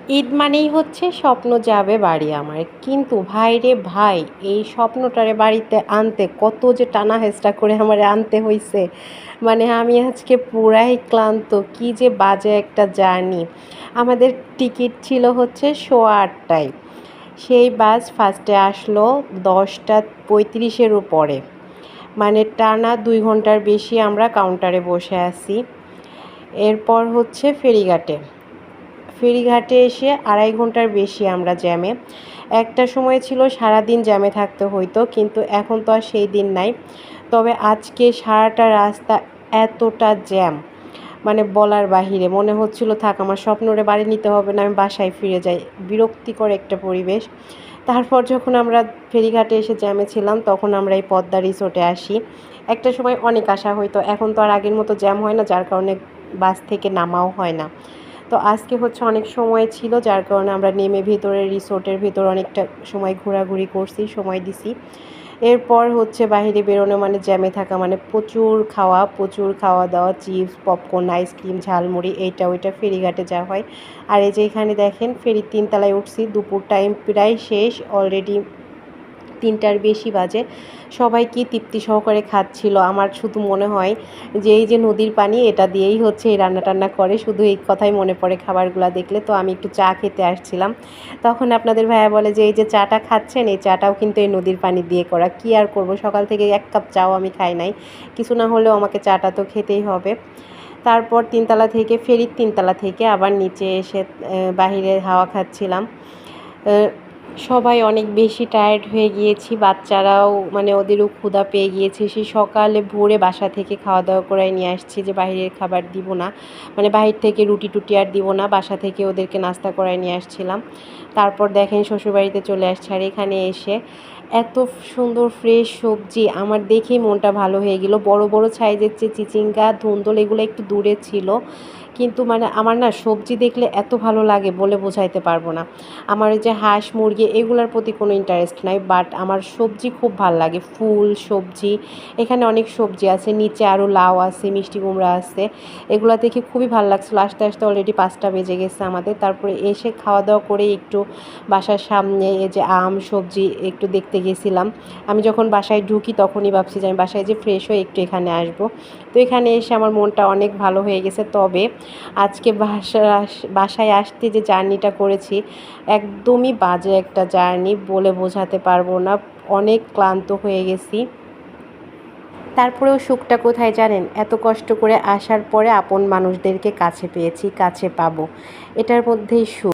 ঈদ মানেই হচ্ছে স্বপ্ন যাবে বাড়ি আমার। কিন্তু ভাইরে ভাই, এই স্বপ্নটারে বাড়িতে আনতে কত যে টানা হেঁচড়া করে আমারে আনতে হইছে। মানে আমি আজকে পুরাই ক্লান্ত। কি যে বাজে একটা জার্নি। আমাদের টিকিট ছিল হচ্ছে 8:30টায়। সেই বাস ফার্স্টে আসলো 10:35-এর উপরে। মানে টানা 2 ঘন্টার বেশি আমরা কাউন্টারে বসে আছি। এরপর হচ্ছে ফেরিঘাটে এসে 2.5 ঘন্টার বেশি আমরা জ্যামে। একটা সময় ছিল সারাদিন জ্যামে থাকতে হইতো, কিন্তু এখন তো আর সেই দিন নাই। তবে আজকে সারাটা রাস্তা এতটা জ্যাম, মানে বলার বাহিরে। মনে হচ্ছিল থাক, আমার স্বপ্নরে বাড়ি নিতে হবে না, আমি বাসায় ফিরে যাই। বিরক্তিকর একটা পরিবেশ। তারপর যখন আমরা ফেরিঘাটে এসে জ্যামে ছিলাম, তখন আমরা এই পদ্মা রিসোর্টে আসি। একটা সময় অনেক আসা হইতো, এখন তো আর আগের মতো জ্যাম হয় না, যার কারণে বাস থেকে নামাও হয় না। তো আজকে হচ্ছে অনেক সময় ছিল, যার কারণে আমরা নেমে ভেতরে রিসোর্টের ভেতর অনেকটা সময় ঘোরাঘুরি করছি, সময় দিছি। এরপর হচ্ছে বাইরে বেরোনো মানে জ্যামে থাকা মানে প্রচুর খাওয়া দাওয়া, চিপস, পপকর্ন, আইসক্রিম, ঝালমুড়ি, এইটা ওইটা ফেরিঘাটে যা হয়। আর এই যে এখানে দেখেন ফেরির 3 তলায় উঠছি, দুপুর টাইম প্রায় শেষ, অলরেডি 3টার বেশি বাজে। সবাই কি তৃপ্তি সহকারে খাচ্ছিল। আমার শুধু মনে হয় যে এই যে নদীর পানি, এটা দিয়েই হচ্ছে এই রান্না-টান্না করে। শুধু এই কথাই মনে পড়ে খাবারগুলা দেখলে। তো আমি একটু চা খেতে আসছিলাম। তখন আপনাদের ভাইয়া বলে যে, "এই যে চাটা খাচ্ছেন, এই চাটাও কিন্তু এই নদীর পানি দিয়ে করা।" কি আর করব, সকাল থেকে 1 কাপ চাও আমি খাই নাই। কিছু না হলেও আমাকে চাটা তো খেতেই হবে। তারপর 3 তলা থেকে আবার নিচে এসে বাহিরে হাওয়া খাচ্ছিলাম। সবাই অনেক বেশি টায়ার্ড হয়ে গিয়েছি, বাচ্চারাও মানে ওদেরও ক্ষুধা পেয়ে গিয়েছে। সেই সকালে ভোরে বাসা থেকে খাওয়া দাওয়া করে নিয়ে আসছি যে বাহিরের খাবার দিব না, মানে বাহির থেকে রুটি টুটি আর দিব না, বাসা থেকে ওদেরকে নাস্তা করায় নিয়ে আসছিলাম। তারপর দেখেন শ্বশুরবাড়িতে চলে আসছে, আর এখানে এসে এত সুন্দর ফ্রেশ সবজি, আমার দেখেই মনটা ভালো হয়ে গেল। বড় বড় সাইজের যে চিচিঙ্গা, ধুন্দুল, এগুলো একটু দূরে ছিল, কিন্তু মানে আমার না সবজি দেখলে এত ভালো লাগে বলে বোঝাইতে পারবো না। আমার ওই যে হাঁস মুরগি এগুলোর প্রতি কোনো ইন্টারেস্ট নাই, বাট আমার সবজি খুব ভাল লাগে, ফুল সবজি। এখানে অনেক সবজি আছে, নিচে আরও লাউ আছে, মিষ্টি কুমড়া আছে। এগুলো দেখে খুবই ভালো লাগছিলো। আস্তে আস্তে অলরেডি 5টা বেজে গেছে আমাদের। তারপরে এসে খাওয়া দাওয়া করে একটু বাসার সামনে এই যে আম সবজি একটু দেখতে গেছিলাম। আমি যখন বাসায় ঢুকি তখনই ভাবছি যে আমি বাসায় যে ফ্রেশ হয়ে একটু এখানে আসবো। তো এখানে এসে আমার মনটা অনেক ভালো হয়ে গেছে। তবে আজকে বাসায় আসতে যে জার্নিটা করেছি, একদমই বাজে একটা জার্নি, বলে বোঝাতে পারবো না। অনেক ক্লান্ত হয়ে গেছি। তারপরেও সুখটা কোথায় জানেন? এত কষ্ট করে আসার পরে আপন মানুষদেরকে কাছে পেয়েছি, কাছে পাবো, এটার মধ্যেই সুখ।